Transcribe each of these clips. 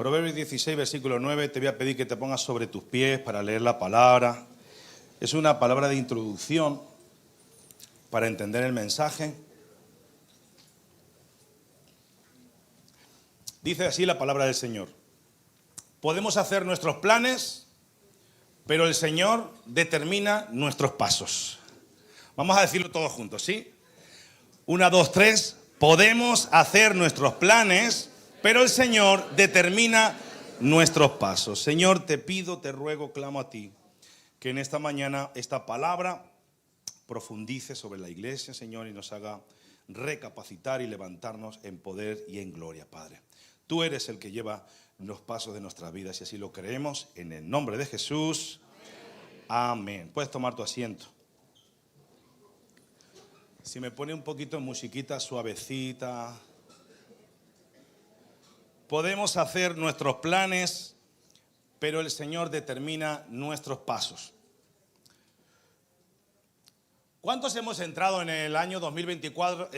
Proverbios 16, versículo 9, te voy a pedir que te pongas sobre tus pies para leer la palabra. Es una palabra de introducción para entender el mensaje. Dice así la palabra del Señor. Podemos hacer nuestros planes, pero el Señor determina nuestros pasos. Vamos a decirlo todos juntos, ¿sí? 1, 2, 3. Podemos hacer nuestros planes, pero el Señor determina nuestros pasos. Señor, te pido, te ruego, clamo a ti, que en esta mañana esta palabra profundice sobre la iglesia, Señor, y nos haga recapacitar y levantarnos en poder y en gloria, Padre. Tú eres el que lleva los pasos de nuestras vidas y así lo creemos en el nombre de Jesús. Amén. Puedes tomar tu asiento. Si me pone un poquito de musiquita suavecita. Podemos hacer nuestros planes, pero el Señor determina nuestros pasos. ¿Cuántos hemos entrado en el año 2024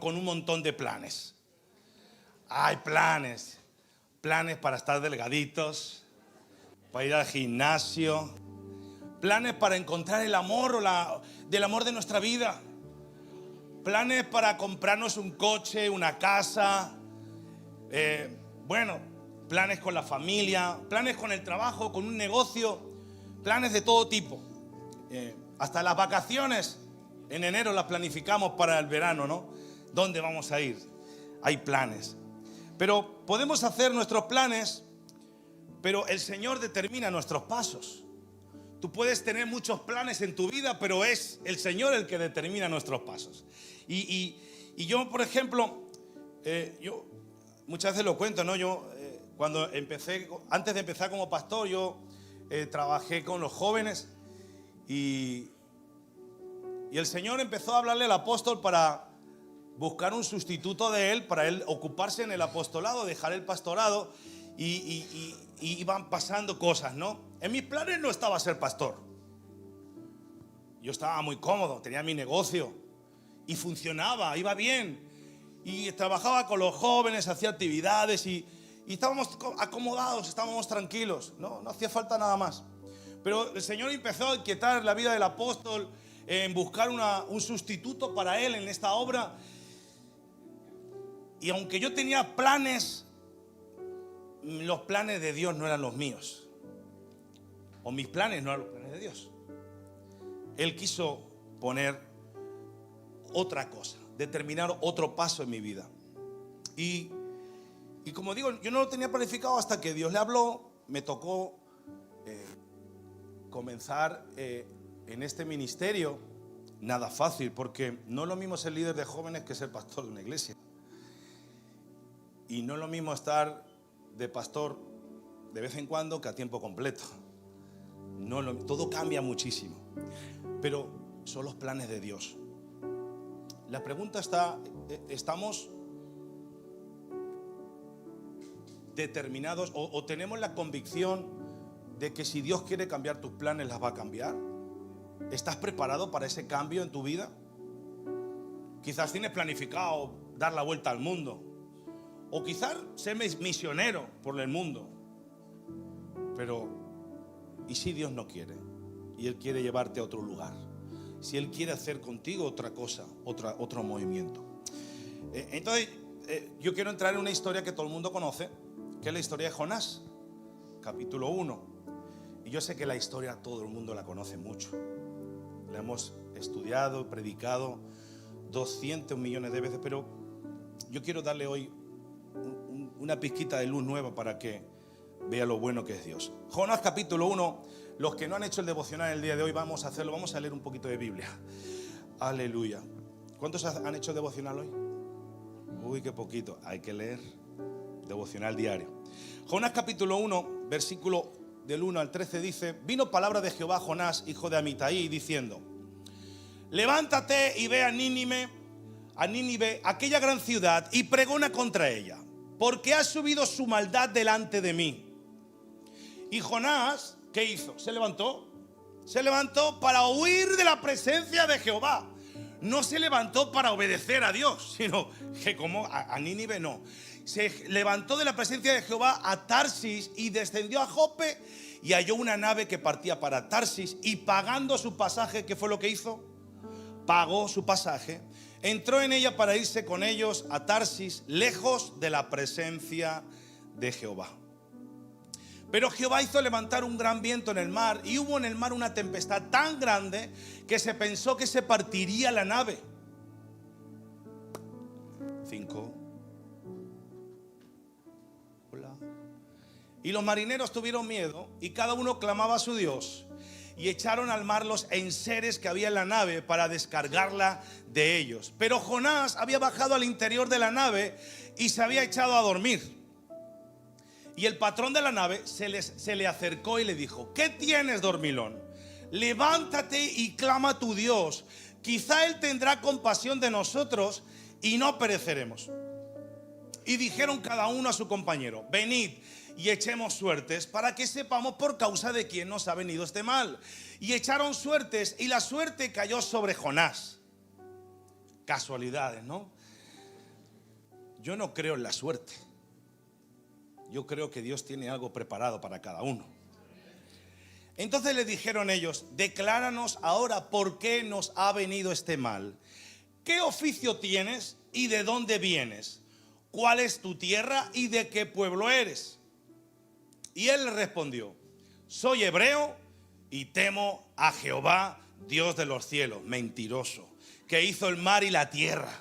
con un montón de planes? Hay planes para estar delgaditos, para ir al gimnasio, planes para encontrar el amor del amor de nuestra vida, planes para comprarnos un coche, una casa, planes con la familia, planes con el trabajo, con un negocio, planes de todo tipo. Hasta las vacaciones en enero las planificamos para el verano, ¿no? ¿Dónde vamos a ir? Hay planes. Pero podemos hacer nuestros planes, pero el Señor determina nuestros pasos. Tú puedes tener muchos planes en tu vida, pero es el Señor el que determina nuestros pasos. Y yo, por ejemplo, yo muchas veces lo cuento, ¿no? Yo antes de empezar como pastor, yo trabajé con los jóvenes y el Señor empezó a hablarle al apóstol para buscar un sustituto de él, para él ocuparse en el apostolado, dejar el pastorado y iban pasando cosas, ¿no? En mis planes no estaba ser pastor. Yo estaba muy cómodo, tenía mi negocio y funcionaba, iba bien. Y trabajaba con los jóvenes, hacía actividades y estábamos acomodados, estábamos tranquilos, no hacía falta nada más. Pero el Señor empezó a inquietar la vida del apóstol en buscar un sustituto para él en esta obra. Y aunque yo tenía planes, los planes de Dios no eran los míos. O mis planes no eran los planes de Dios. Él quiso poner otra cosa, determinar otro paso en mi vida. Y como digo, yo no lo tenía planificado hasta que Dios le habló. Me tocó comenzar en este ministerio. Nada fácil, porque no es lo mismo ser líder de jóvenes que ser pastor de una iglesia. Y no es lo mismo estar de pastor de vez en cuando que a tiempo completo. Todo cambia muchísimo. Pero son los planes de Dios. La pregunta está, ¿estamos determinados o tenemos la convicción de que si Dios quiere cambiar tus planes, las va a cambiar? ¿Estás preparado para ese cambio en tu vida? Quizás tienes planificado dar la vuelta al mundo. O quizás ser misionero por el mundo. Pero, ¿y si Dios no quiere? Y Él quiere llevarte a otro lugar. Si Él quiere hacer contigo otra cosa, otro movimiento. Entonces, yo quiero entrar en una historia que todo el mundo conoce, que es la historia de Jonás, capítulo 1. Y yo sé que la historia todo el mundo la conoce mucho. La hemos estudiado, predicado 200 millones de veces, pero yo quiero darle hoy una pizquita de luz nueva para que vea lo bueno que es Dios. Jonás capítulo 1. Los que no han hecho el devocional el día de hoy, vamos a hacerlo. Vamos a leer un poquito de Biblia. Aleluya. ¿Cuántos han hecho devocional hoy? Uy, qué poquito. Hay que leer devocional diario. Jonás capítulo 1, versículo del 1 al 13 dice: vino palabra de Jehová a Jonás, hijo de Amitai, diciendo: levántate y ve a Nínive, aquella gran ciudad, y pregona contra ella, porque ha subido su maldad delante de mí. Y Jonás, ¿qué hizo? Se levantó para huir de la presencia de Jehová. no se levantó para obedecer a Dios, sino que como a Nínive no. Se levantó de la presencia de Jehová a Tarsis y descendió a Jope y halló una nave que partía para Tarsis, y pagando su pasaje, ¿qué fue lo que hizo? Pagó su pasaje, entró en ella para irse con ellos a Tarsis, lejos de la presencia de Jehová. Pero Jehová hizo levantar un gran viento en el mar, y hubo en el mar una tempestad tan grande que se pensó que se partiría la nave. 5. Hola. Y los marineros tuvieron miedo, y cada uno clamaba a su Dios, y echaron al mar los enseres que había en la nave para descargarla de ellos. Pero Jonás había bajado al interior de la nave y se había echado a dormir. Y el patrón de la nave se le acercó y le dijo: ¿qué tienes, dormilón? Levántate y clama a tu Dios. Quizá Él tendrá compasión de nosotros y no pereceremos. Y dijeron cada uno a su compañero: venid y echemos suertes para que sepamos por causa de quién nos ha venido este mal. Y echaron suertes, y la suerte cayó sobre Jonás. Casualidades, ¿no? Yo no creo en la suerte. Yo creo que Dios tiene algo preparado para cada uno. Entonces le dijeron ellos: decláranos ahora por qué nos ha venido este mal. ¿Qué oficio tienes y de dónde vienes? ¿Cuál es tu tierra y de qué pueblo eres? Y él le respondió: soy hebreo y temo a Jehová, Dios de los cielos. Mentiroso, que hizo el mar y la tierra.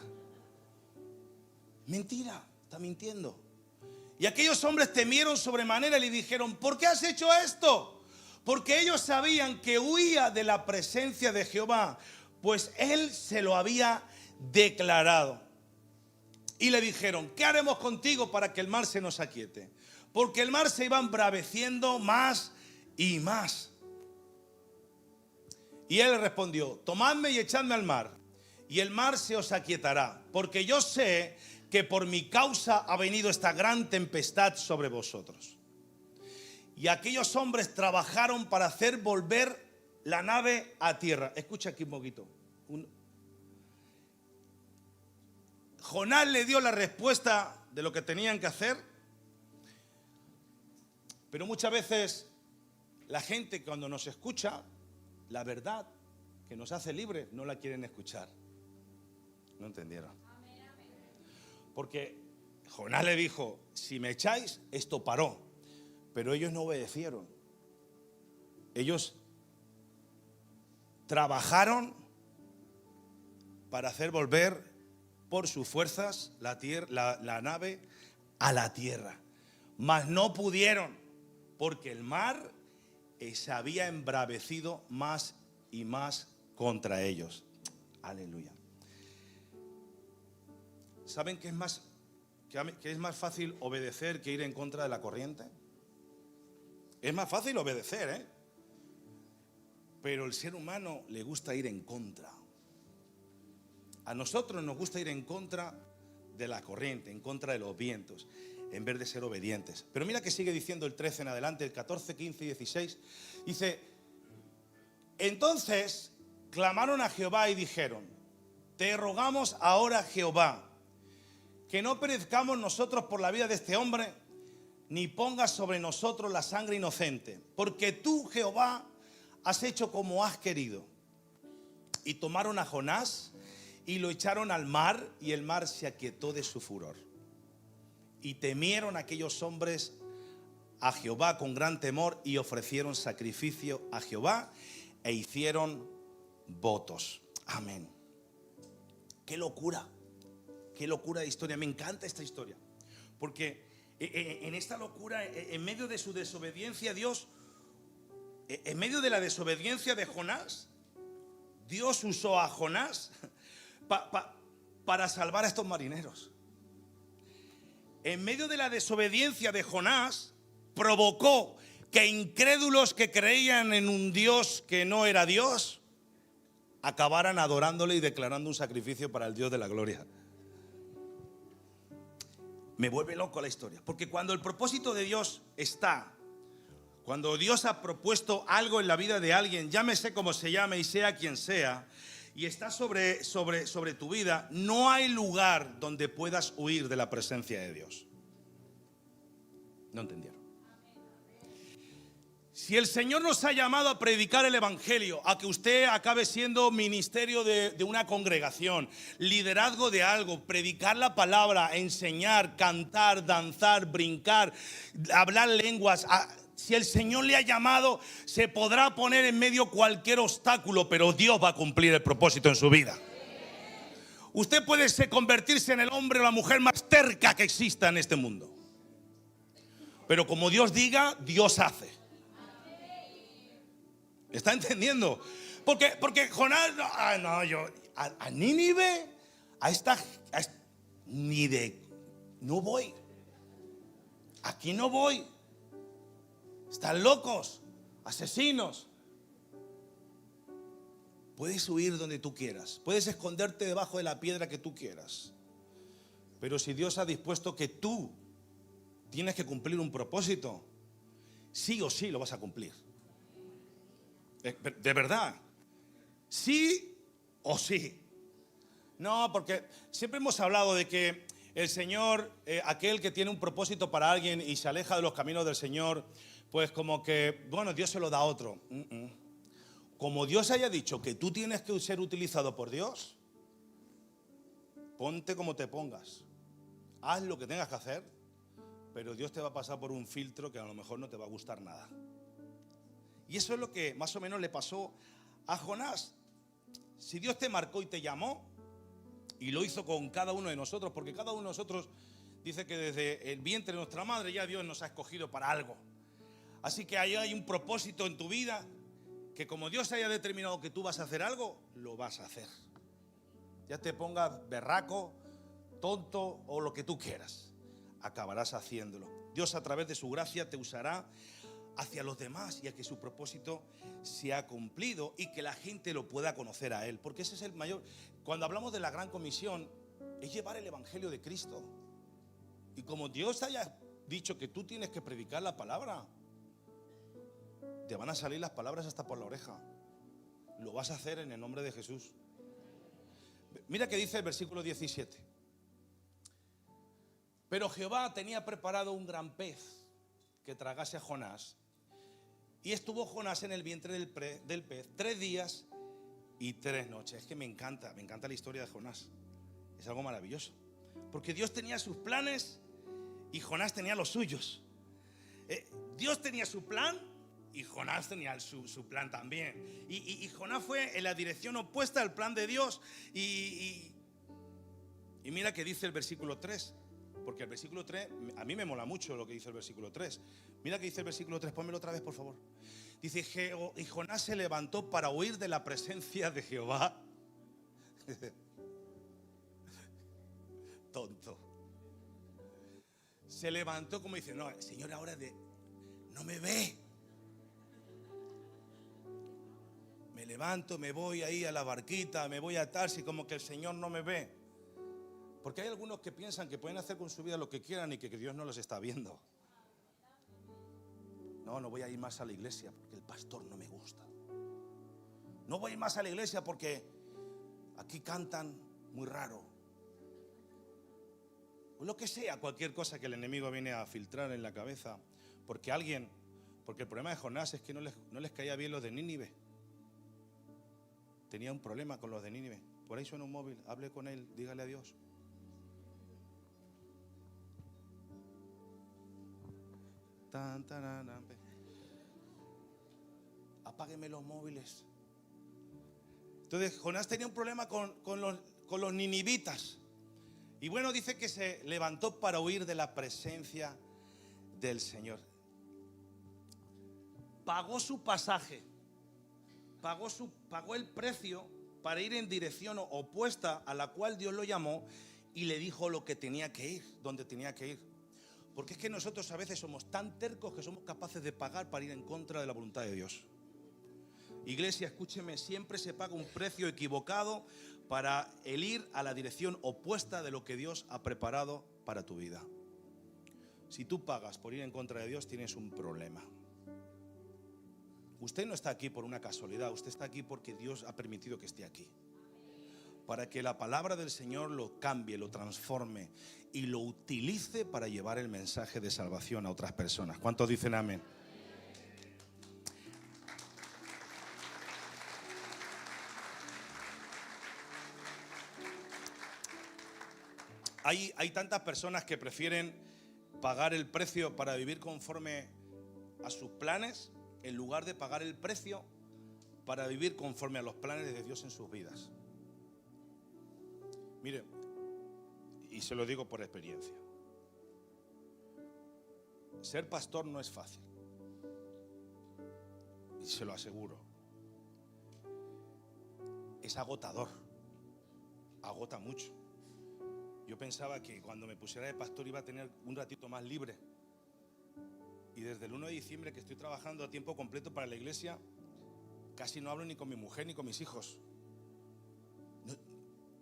Mentira, está mintiendo. Y aquellos hombres temieron sobremanera y le dijeron: ¿por qué has hecho esto? Porque ellos sabían que huía de la presencia de Jehová, pues él se lo había declarado. Y le dijeron: ¿qué haremos contigo para que el mar se nos aquiete? Porque el mar se iba embraveciendo más y más. Y él respondió: tomadme y echadme al mar, y el mar se os aquietará, porque yo sé que por mi causa ha venido esta gran tempestad sobre vosotros. Y aquellos hombres trabajaron para hacer volver la nave a tierra. Escucha aquí un poquito. Jonás le dio la respuesta de lo que tenían que hacer, pero muchas veces la gente, cuando nos escucha, la verdad que nos hace libres, no la quieren escuchar. ¿No entendieron? Porque Jonás le dijo: si me echáis, esto paró. Pero ellos no obedecieron. Ellos trabajaron para hacer volver por sus fuerzas la nave a la tierra. Mas no pudieron, porque el mar se había embravecido más y más contra ellos. Aleluya. ¿Saben que es más fácil obedecer que ir en contra de la corriente? Es más fácil obedecer, ¿eh? Pero el ser humano le gusta ir en contra. A nosotros nos gusta ir en contra de la corriente, en contra de los vientos, en vez de ser obedientes. Pero mira que sigue diciendo el 13 en adelante, el 14, 15 y 16. Dice: entonces clamaron a Jehová y dijeron: te rogamos ahora, Jehová, que no perezcamos nosotros por la vida de este hombre, ni pongas sobre nosotros la sangre inocente, porque tú, Jehová, has hecho como has querido. Y tomaron a Jonás y lo echaron al mar, y el mar se aquietó de su furor. Y temieron aquellos hombres a Jehová con gran temor, y ofrecieron sacrificio a Jehová e hicieron votos. Amén. Qué locura de historia. Me encanta esta historia, porque en esta locura, en medio de su desobediencia, Dios, en medio de la desobediencia de Jonás, Dios usó a Jonás para salvar a estos marineros. En medio de la desobediencia de Jonás, provocó que incrédulos que creían en un Dios que no era Dios acabaran adorándole y declarando un sacrificio para el Dios de la gloria. Me vuelve loco la historia, porque cuando el propósito de Dios está, cuando Dios ha propuesto algo en la vida de alguien, llámese como se llame y sea quien sea, y está sobre tu vida, no hay lugar donde puedas huir de la presencia de Dios. ¿No entendieron? Si el Señor nos ha llamado a predicar el Evangelio, a que usted acabe siendo ministerio de una congregación, liderazgo de algo, predicar la palabra, enseñar, cantar, danzar, brincar, hablar lenguas, si el Señor le ha llamado, se podrá poner en medio cualquier obstáculo, pero Dios va a cumplir el propósito en su vida. Usted puede convertirse en el hombre o la mujer más terca que exista en este mundo, pero como Dios diga, Dios hace. ¿Está entendiendo? Porque Jonás, a Nínive, no voy. Aquí no voy. Están locos, asesinos. Puedes huir donde tú quieras, puedes esconderte debajo de la piedra que tú quieras, pero si Dios ha dispuesto que tú tienes que cumplir un propósito, sí o sí lo vas a cumplir. De verdad, sí o sí. No, porque siempre hemos hablado de que el Señor, aquel que tiene un propósito para alguien y se aleja de los caminos del Señor, pues como que, bueno, Dios se lo da a otro. Como Dios haya dicho que tú tienes que ser utilizado por Dios, ponte como te pongas, haz lo que tengas que hacer, pero Dios te va a pasar por un filtro que a lo mejor no te va a gustar nada. Y eso es lo que más o menos le pasó a Jonás. Si Dios te marcó y te llamó, y lo hizo con cada uno de nosotros, porque cada uno de nosotros dice que desde el vientre de nuestra madre ya Dios nos ha escogido para algo. Así que ahí hay un propósito en tu vida, que como Dios haya determinado que tú vas a hacer algo, lo vas a hacer. Ya te pongas berraco, tonto o lo que tú quieras, acabarás haciéndolo. Dios a través de su gracia te usará hacia los demás y a que su propósito se ha cumplido y que la gente lo pueda conocer a Él, porque ese es el mayor. Cuando hablamos de la gran comisión, es llevar el evangelio de Cristo, y como Dios haya dicho que tú tienes que predicar la palabra, te van a salir las palabras hasta por la oreja. Lo vas a hacer en el nombre de Jesús. Mira que dice el versículo 17: pero Jehová tenía preparado un gran pez que tragase a Jonás, y estuvo Jonás en el vientre del pez 3 días y 3 noches. Es que me encanta la historia de Jonás. Es algo maravilloso, porque Dios tenía sus planes y Jonás tenía los suyos. Dios tenía su plan y Jonás tenía su plan también. Y Jonás fue en la dirección opuesta al plan de Dios. Y mira que dice el versículo 3. Porque el versículo 3, a mí me mola mucho lo que dice el versículo 3. Mira que dice el versículo 3, pónmelo otra vez, por favor. Dice, y Jonás se levantó para huir de la presencia de Jehová. Tonto. Se levantó como dice, no, el Señor ahora no me ve. Me levanto, me voy ahí a la barquita, me voy a Tarsis, como que el Señor no me ve. Porque hay algunos que piensan que pueden hacer con su vida lo que quieran y que Dios no los está viendo. No voy a ir más a la iglesia porque el pastor no me gusta. No voy a ir más a la iglesia porque aquí cantan muy raro. O lo que sea, cualquier cosa que el enemigo viene a filtrar en la cabeza. Porque el problema de Jonás es que no les caía bien los de Nínive. Tenía un problema con los de Nínive. Por ahí suena un móvil, hable con él, dígale adiós. Apágueme los móviles. Entonces Jonás tenía un problema con los ninivitas. Y bueno, dice que se levantó para huir de la presencia del Señor. Pagó su pasaje, pagó el precio para ir en dirección opuesta a la cual Dios lo llamó, y le dijo lo que tenía que ir, donde tenía que ir. Porque es que nosotros a veces somos tan tercos que somos capaces de pagar para ir en contra de la voluntad de Dios. Iglesia, escúcheme, siempre se paga un precio equivocado para el ir a la dirección opuesta de lo que Dios ha preparado para tu vida. Si tú pagas por ir en contra de Dios, tienes un problema. Usted no está aquí por una casualidad, usted está aquí porque Dios ha permitido que esté aquí. para que la palabra del Señor lo cambie, lo transforme y lo utilice para llevar el mensaje de salvación a otras personas. ¿Cuántos dicen amén? Hay tantas personas que prefieren pagar el precio para vivir conforme a sus planes en lugar de pagar el precio para vivir conforme a los planes de Dios en sus vidas. Mire, y se lo digo por experiencia, ser pastor no es fácil, y se lo aseguro. Es agotador, agota mucho. Yo pensaba que cuando me pusiera de pastor iba a tener un ratito más libre. Y desde el 1 de diciembre que estoy trabajando a tiempo completo para la iglesia, casi no hablo ni con mi mujer ni con mis hijos.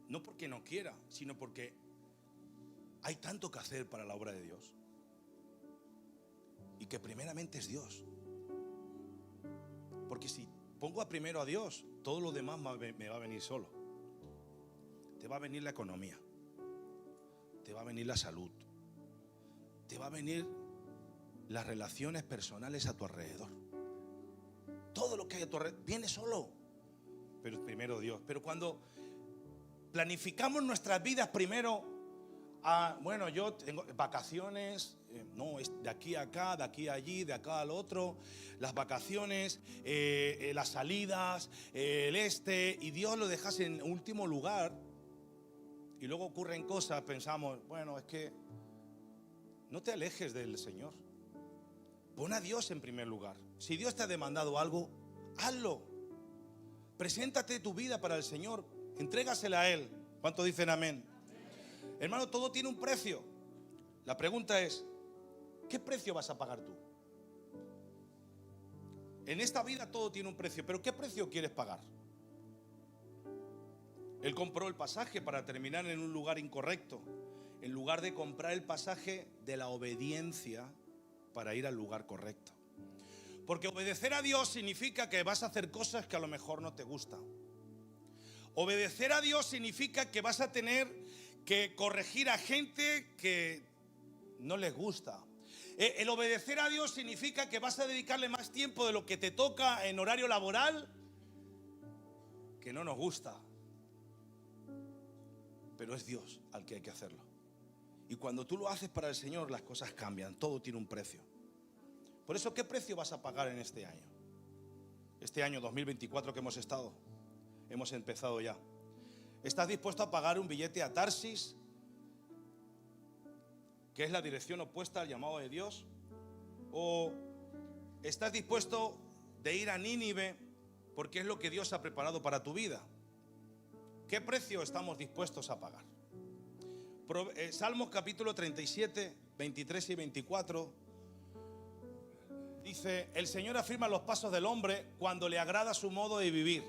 No porque no quiera, sino porque hay tanto que hacer para la obra de Dios. Y que primeramente es Dios. Porque si pongo a primero a Dios, todo lo demás me va a venir solo. Te va a venir la economía. Te va a venir la salud. Te va a venir las relaciones personales a tu alrededor. Todo lo que hay a tu alrededor viene solo. Pero primero Dios. Pero cuando planificamos nuestras vidas primero, bueno, yo tengo vacaciones, no, es de aquí a acá, de aquí a allí, de acá al otro, las vacaciones, las salidas, y Dios lo dejas en último lugar. Y luego ocurren cosas, pensamos, bueno, es que no te alejes del Señor. Pon a Dios en primer lugar. Si Dios te ha demandado algo, hazlo. Preséntate tu vida para el Señor. Entrégasela a Él. ¿Cuántos dicen amén? Hermano, todo tiene un precio. La pregunta es, ¿qué precio vas a pagar tú? En esta vida todo tiene un precio, pero ¿qué precio quieres pagar? Él compró el pasaje para terminar en un lugar incorrecto, en lugar de comprar el pasaje de la obediencia para ir al lugar correcto. Porque obedecer a Dios significa que vas a hacer cosas que a lo mejor no te gustan. Obedecer a Dios significa que vas a tener que corregir a gente que no les gusta. El obedecer a Dios significa que vas a dedicarle más tiempo de lo que te toca en horario laboral, que no nos gusta. Pero es Dios al que hay que hacerlo. Y cuando tú lo haces para el Señor, las cosas cambian. Todo tiene un precio. Por eso, ¿qué precio vas a pagar en este año? Este año 2024 que hemos empezado ya. ¿Estás dispuesto a pagar un billete a Tarsis, que es la dirección opuesta al llamado de Dios? ¿O estás dispuesto de ir a Nínive porque es lo que Dios ha preparado para tu vida? ¿Qué precio estamos dispuestos a pagar? Salmos capítulo 37, 23 y 24 dice: el Señor afirma los pasos del hombre cuando le agrada su modo de vivir.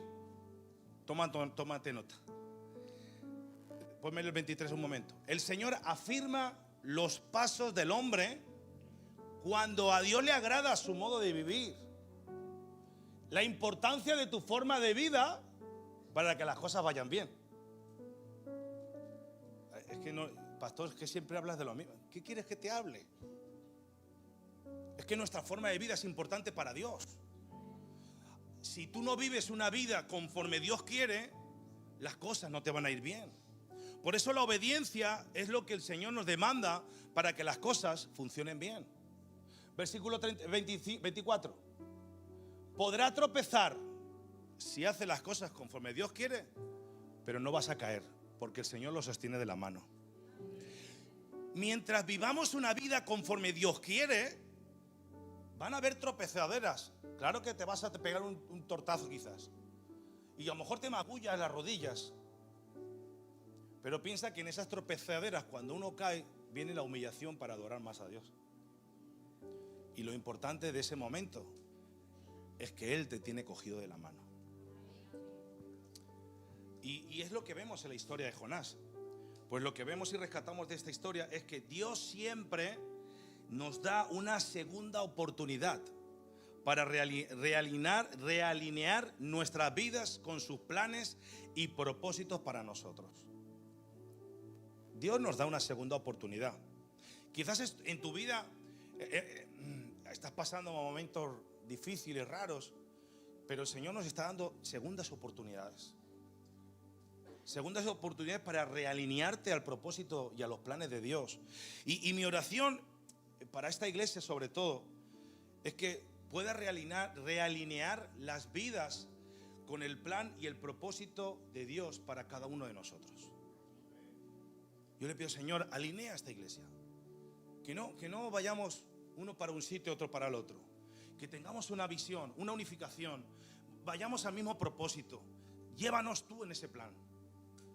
Tómate nota. Ponme el 23 un momento. El Señor afirma los pasos del hombre cuando a Dios le agrada su modo de vivir. La importancia de tu forma de vida para que las cosas vayan bien. Es que no, pastor, es que siempre hablas de lo mismo. ¿Qué quieres que te hable? Es que nuestra forma de vida es importante para Dios. Si tú no vives una vida conforme Dios quiere, las cosas no te van a ir bien. Por eso la obediencia es lo que el Señor nos demanda para que las cosas funcionen bien. Versículo 24. Podrá tropezar si hace las cosas conforme Dios quiere, pero no vas a caer, porque el Señor lo sostiene de la mano. Mientras vivamos una vida conforme Dios quiere, van a haber tropezaderas. Claro que te vas a pegar un tortazo quizás, y a lo mejor te magullas las rodillas. Pero piensa que en esas tropezaderas, cuando uno cae, viene la humillación para adorar más a Dios. Y lo importante de ese momento es que Él te tiene cogido de la mano. Y es lo que vemos en la historia de Jonás. Pues lo que vemos y rescatamos de esta historia es que Dios siempre nos da una segunda oportunidad para realinear nuestras vidas con sus planes y propósitos para nosotros. Dios nos da una segunda oportunidad. Quizás en tu vida estás pasando momentos difíciles, raros, pero el Señor nos está dando segundas oportunidades. Segundas oportunidades para realinearte al propósito y a los planes de Dios. Y mi oración para esta iglesia sobre todo es que pueda realinear las vidas con el plan y el propósito de Dios para cada uno de nosotros. Yo le pido, Señor, alinea esta iglesia. Que no vayamos uno para un sitio, otro para el otro. Que tengamos una visión, una unificación. Vayamos al mismo propósito. Llévanos tú en ese plan.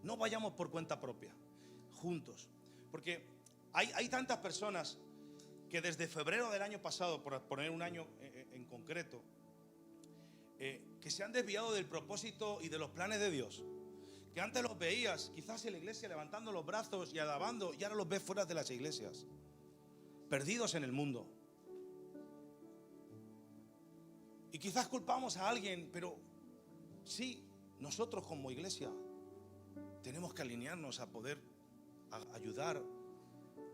No vayamos por cuenta propia, juntos. Porque hay tantas personas que desde febrero del año pasado, por poner un año en concreto, que se han desviado del propósito y de los planes de Dios. Que antes los veías quizás en la iglesia levantando los brazos y alabando, y ahora los ves fuera de las iglesias, perdidos en el mundo. Y quizás culpamos a alguien, pero sí, nosotros como iglesia tenemos que alinearnos a poder ayudar,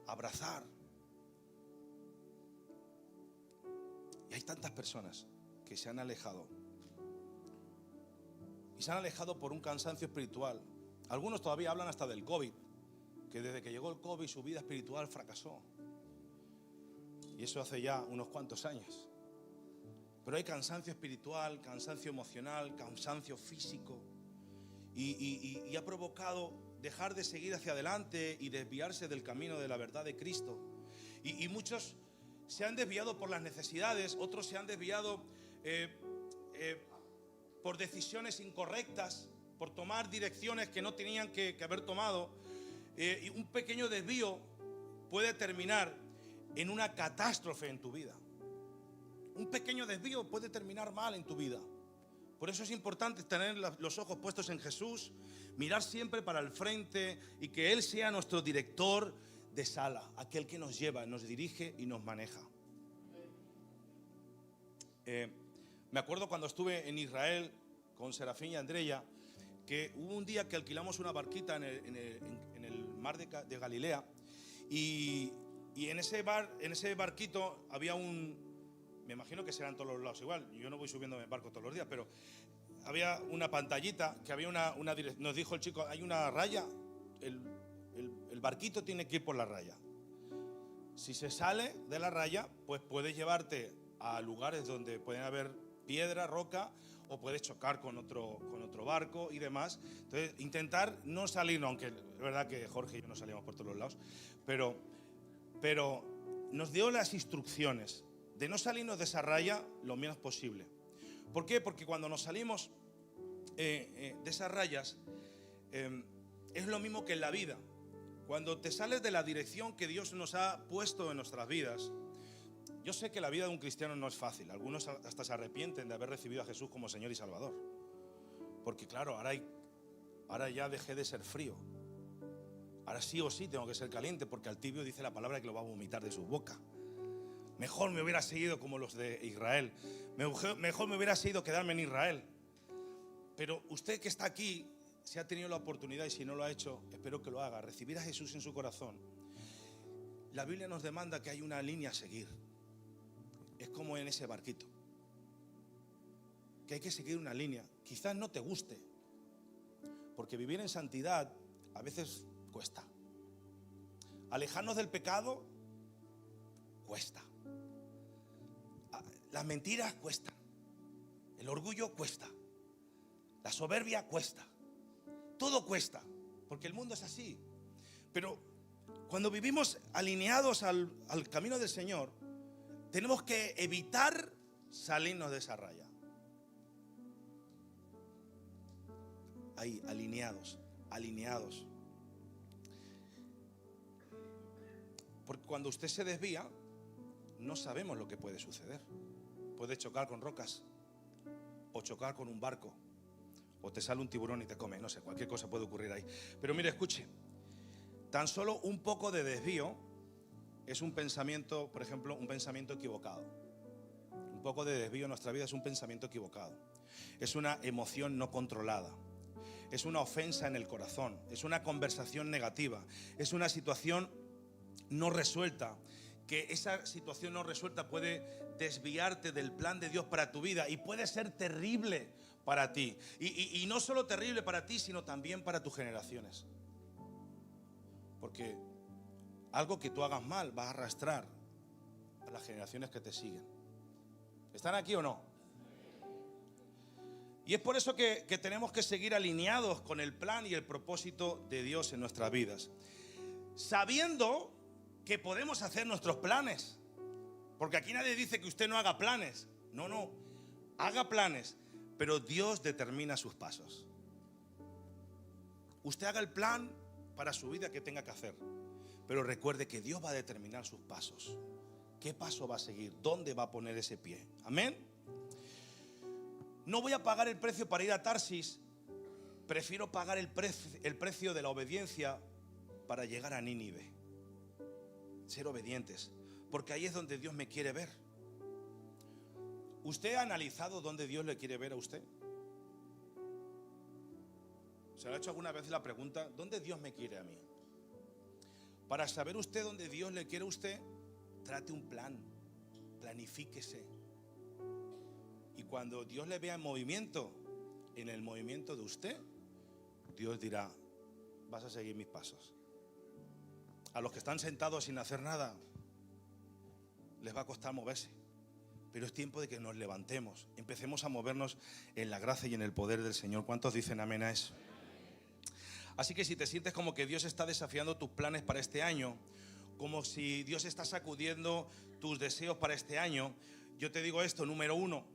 abrazar. Y hay tantas personas que se han alejado. Y se han alejado por un cansancio espiritual. Algunos todavía hablan hasta del COVID, que desde que llegó el COVID su vida espiritual fracasó. Y eso hace ya unos cuantos años. Pero hay cansancio espiritual, cansancio emocional, cansancio físico. Y ha provocado dejar de seguir hacia adelante y desviarse del camino de la verdad de Cristo. Y muchos se han desviado por las necesidades, otros se han desviado por decisiones incorrectas, por tomar direcciones que no tenían que haber tomado. Y un pequeño desvío puede terminar en una catástrofe en tu vida. Un pequeño desvío puede terminar mal en tu vida. Por eso es importante tener los ojos puestos en Jesús, mirar siempre para el frente y que Él sea nuestro director de sala, aquel que nos lleva, nos dirige y nos maneja. Me acuerdo cuando estuve en Israel con Serafín y Andrea, que hubo un día que alquilamos una barquita en el mar de Galilea y en ese barquito había me imagino que serán todos los lados igual, yo no voy subiendo en el barco todos los días, pero había una pantallita que había nos dijo el chico, hay una raya, el barquito tiene que ir por la raya. Si se sale de la raya, pues puedes llevarte a lugares donde pueden haber piedra, roca, o puedes chocar con otro barco y demás. Entonces, intentar no salir, aunque es verdad que Jorge y yo no salimos por todos los lados, pero nos dio las instrucciones de no salirnos de esa raya lo menos posible. ¿Por qué? Porque cuando nos salimos de esas rayas, es lo mismo que en la vida. Cuando te sales de la dirección que Dios nos ha puesto en nuestras vidas, yo sé que la vida de un cristiano no es fácil. Algunos hasta se arrepienten de haber recibido a Jesús como Señor y Salvador. Porque claro, ahora ya dejé de ser frío. Ahora sí o sí tengo que ser caliente, porque al tibio dice la palabra que lo va a vomitar de su boca. Mejor me hubiera seguido como los de Israel. Mejor me hubiera seguido quedarme en Israel. Pero usted que está aquí, si ha tenido la oportunidad y si no lo ha hecho, espero que lo haga. Recibir a Jesús en su corazón. La Biblia nos demanda que hay una línea a seguir. Es como en ese barquito. Que hay que seguir una línea. Quizás no te guste. Porque vivir en santidad a veces cuesta. Alejarnos del pecado cuesta. Las mentiras cuestan. El orgullo cuesta. La soberbia cuesta. Todo cuesta. Porque el mundo es así. Pero cuando vivimos alineados al camino del Señor, tenemos que evitar salirnos de esa raya. Ahí, alineados. Porque cuando usted se desvía, no sabemos lo que puede suceder. Puede chocar con rocas, o chocar con un barco, o te sale un tiburón y te come, no sé, cualquier cosa puede ocurrir ahí. Pero mire, escuche, tan solo un poco de desvío es un pensamiento, por ejemplo, un pensamiento equivocado. Un un poco de desvío en nuestra vida es un pensamiento equivocado. Es una emoción no controlada. Es una ofensa en el corazón. Es una conversación negativa. Es una situación no resuelta. Que esa situación no resuelta puede desviarte del plan de Dios para tu vida y puede ser terrible para ti. Y no solo terrible para ti, sino también para tus generaciones. Porque algo que tú hagas mal va a arrastrar a las generaciones que te siguen. ¿Están aquí o no? Y es por eso que tenemos que seguir alineados con el plan y el propósito de Dios en nuestras vidas, sabiendo que podemos hacer nuestros planes. Porque aquí nadie dice que usted no haga planes. No, haga planes, pero Dios determina sus pasos. Usted haga el plan para su vida que tenga que hacer, pero recuerde que Dios va a determinar sus pasos. ¿Qué paso va a seguir? ¿Dónde va a poner ese pie? Amén. No voy a pagar el precio para ir a Tarsis. Prefiero pagar el precio de la obediencia para llegar a Nínive. Ser obedientes, porque ahí es donde Dios me quiere ver. ¿Usted ha analizado dónde Dios le quiere ver a usted? ¿Se le ha hecho alguna vez la pregunta, ¿dónde Dios me quiere a mí? Para saber usted dónde Dios le quiere a usted, trate un plan, planifíquese. Y cuando Dios le vea en el movimiento de usted, Dios dirá, vas a seguir mis pasos. A los que están sentados sin hacer nada, les va a costar moverse. Pero es tiempo de que nos levantemos, empecemos a movernos en la gracia y en el poder del Señor. ¿Cuántos dicen amén a eso? Así que si te sientes como que Dios está desafiando tus planes para este año, como si Dios está sacudiendo tus deseos para este año, yo te digo esto, número uno,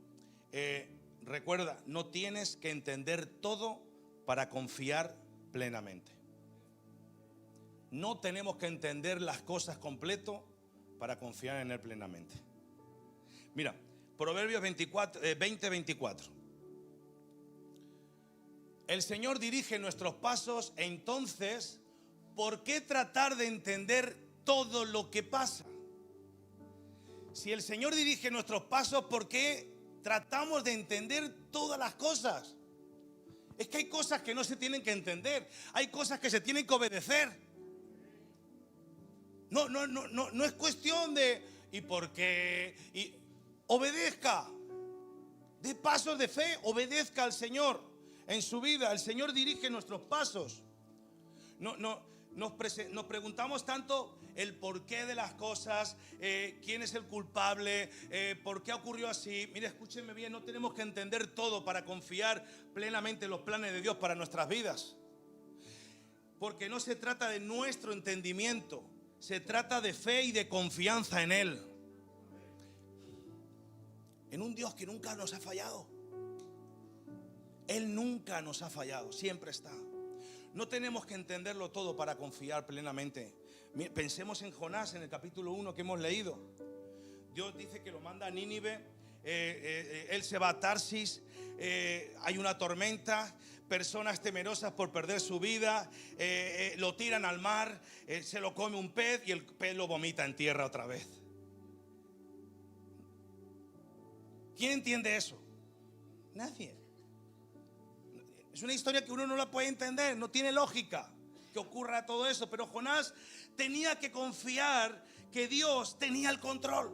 recuerda, no tienes que entender todo para confiar plenamente. No tenemos que entender las cosas completo para confiar en Él plenamente. Mira, Proverbios 20:24. El Señor dirige nuestros pasos, entonces, ¿por qué tratar de entender todo lo que pasa? Si el Señor dirige nuestros pasos, ¿por qué tratamos de entender todas las cosas? Es que hay cosas que no se tienen que entender, hay cosas que se tienen que obedecer. No es cuestión de ¿y por qué? Y obedezca. De pasos de fe, obedezca al Señor en su vida. El Señor dirige nuestros pasos. Nos preguntamos tanto el porqué de las cosas, quién es el culpable, por qué ocurrió así. Mire, escúchenme bien, no tenemos que entender todo para confiar plenamente en los planes de Dios para nuestras vidas. Porque no se trata de nuestro entendimiento, se trata de fe y de confianza en Él. En un Dios que nunca nos ha fallado. Él nunca nos ha fallado, siempre está. No tenemos que entenderlo todo para confiar plenamente. Pensemos en Jonás, en el capítulo 1 que hemos leído. Dios dice que lo manda a Nínive, él se va a Tarsis, hay una tormenta, personas temerosas por perder su vida, lo tiran al mar, se lo come un pez y el pez lo vomita en tierra otra vez. ¿Quién entiende eso? Nadie. Es una historia que uno no la puede entender, no tiene lógica que ocurra todo eso, pero Jonás tenía que confiar que Dios tenía el control.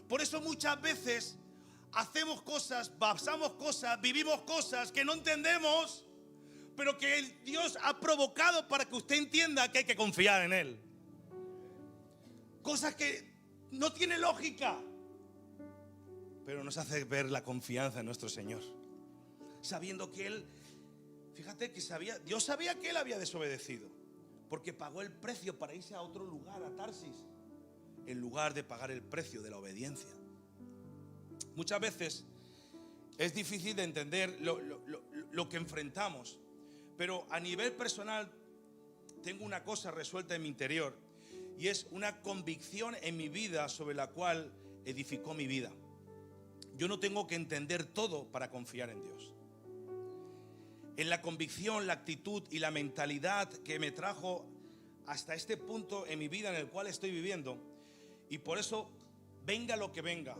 Por eso muchas veces hacemos cosas, pasamos cosas, vivimos cosas que no entendemos, pero que Dios ha provocado para que usted entienda que hay que confiar en Él. Cosas que no tienen lógica, pero nos hace ver la confianza en nuestro Señor, sabiendo que Él, fíjate que Dios sabía que Él había desobedecido, porque pagó el precio para irse a otro lugar, a Tarsis, en lugar de pagar el precio de la obediencia. Muchas veces es difícil de entender lo que enfrentamos, pero a nivel personal tengo una cosa resuelta en mi interior, y es una convicción en mi vida sobre la cual edificó mi vida. Yo no tengo que entender todo para confiar en Dios. En la convicción, la actitud y la mentalidad que me trajo hasta este punto en mi vida en el cual estoy viviendo. Y por eso, venga lo que venga,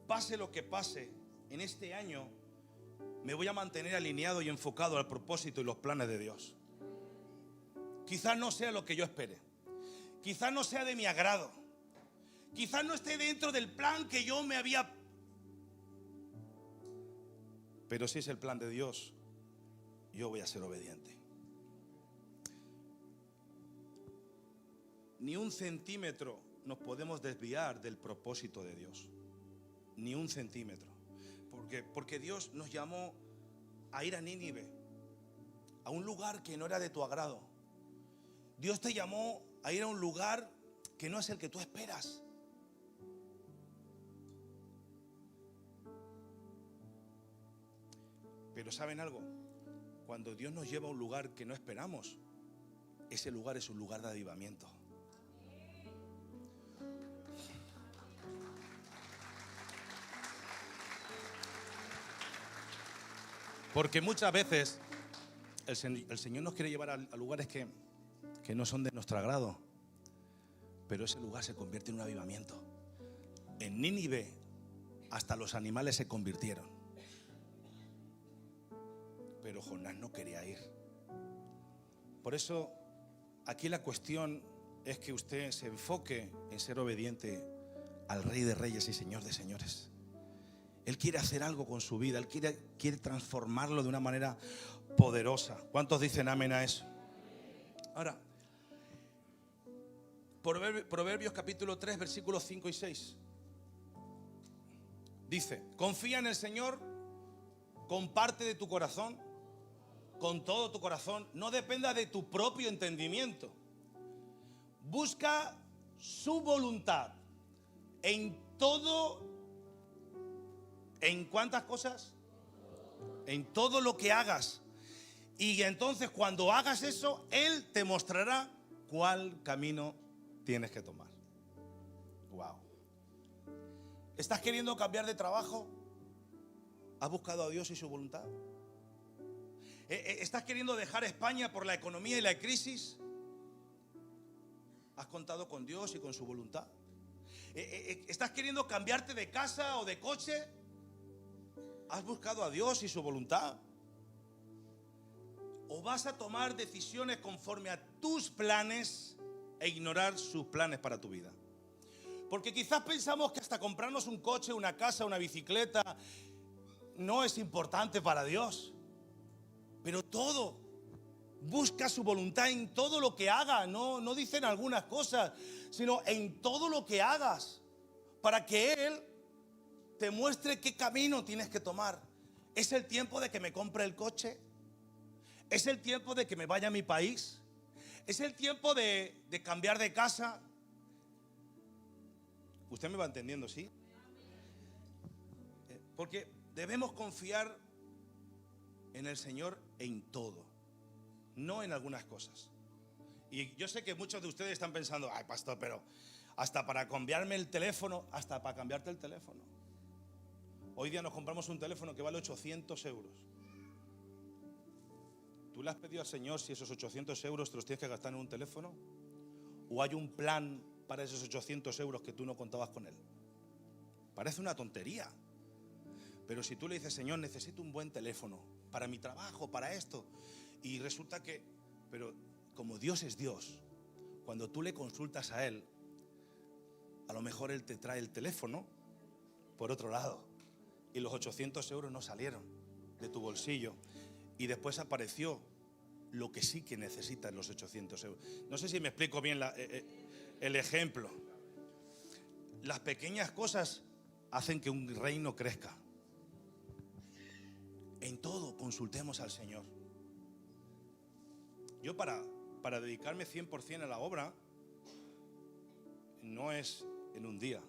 pase lo que pase, en este año me voy a mantener alineado y enfocado al propósito y los planes de Dios. Quizás no sea lo que yo espere, quizás no sea de mi agrado, quizás no esté dentro del plan que yo me había... Pero si es el plan de Dios, yo voy a ser obediente. Ni un centímetro nos podemos desviar del propósito de Dios. Ni un centímetro. Porque Dios nos llamó a ir a Nínive, a un lugar que no era de tu agrado. Dios te llamó a ir a un lugar que no es el que tú esperas. Pero ¿saben algo? Cuando Dios nos lleva a un lugar que no esperamos, ese lugar es un lugar de avivamiento. Porque muchas veces el Señor nos quiere llevar a lugares que no son de nuestro agrado, pero ese lugar se convierte en un avivamiento. En Nínive hasta los animales se convirtieron, pero Jonás no quería ir. Por eso aquí la cuestión es que usted se enfoque en ser obediente al Rey de Reyes y Señor de Señores. Él quiere hacer algo con su vida, Él quiere transformarlo de una manera poderosa. ¿Cuántos dicen amén a eso? Ahora, Proverbios capítulo 3, versículos 5 y 6. Dice: confía en el Señor con parte de tu corazón, con todo tu corazón. No dependa de tu propio entendimiento. Busca su voluntad en todo. ¿En cuántas cosas? En todo lo que hagas. Y entonces cuando hagas eso, Él te mostrará cuál camino tienes que tomar. Wow. ¿Estás queriendo cambiar de trabajo? ¿Has buscado a Dios y su voluntad? ¿Estás queriendo dejar España por la economía y la crisis? ¿Has contado con Dios y con su voluntad? ¿Estás queriendo cambiarte de casa o de coche? ¿Has buscado a Dios y su voluntad? ¿O vas a tomar decisiones conforme a tus planes e ignorar sus planes para tu vida? Porque quizás pensamos que hasta comprarnos un coche, una casa, una bicicleta no es importante para Dios. Pero todo, busca su voluntad en todo lo que haga. No dicen algunas cosas, sino en todo lo que hagas, para que Él te muestre qué camino tienes que tomar. ¿Es el tiempo de que me compre el coche? ¿Es el tiempo de que me vaya a mi país? ¿Es el tiempo de cambiar de casa? ¿Usted me va entendiendo, sí? Porque debemos confiar en el Señor en todo, no en algunas cosas. Y yo sé que muchos de ustedes están pensando: ay, pastor, pero hasta para cambiarme el teléfono, hasta para cambiarte el teléfono. Hoy día nos compramos un teléfono que vale 800 euros. ¿Tú le has pedido al Señor si esos 800 euros te los tienes que gastar en un teléfono? ¿O hay un plan para esos 800 euros que tú no contabas con él? Parece una tontería. Pero si tú le dices: Señor, necesito un buen teléfono para mi trabajo, para esto. Y resulta que, pero como Dios es Dios, cuando tú le consultas a Él, a lo mejor Él te trae el teléfono por otro lado. Y los 800 euros no salieron de tu bolsillo. Y después apareció lo que sí que necesitas, los 800 euros. No sé si me explico bien el ejemplo. Las pequeñas cosas hacen que un reino crezca. En todo consultemos al Señor. Yo para dedicarme 100% a la obra, no es en un día.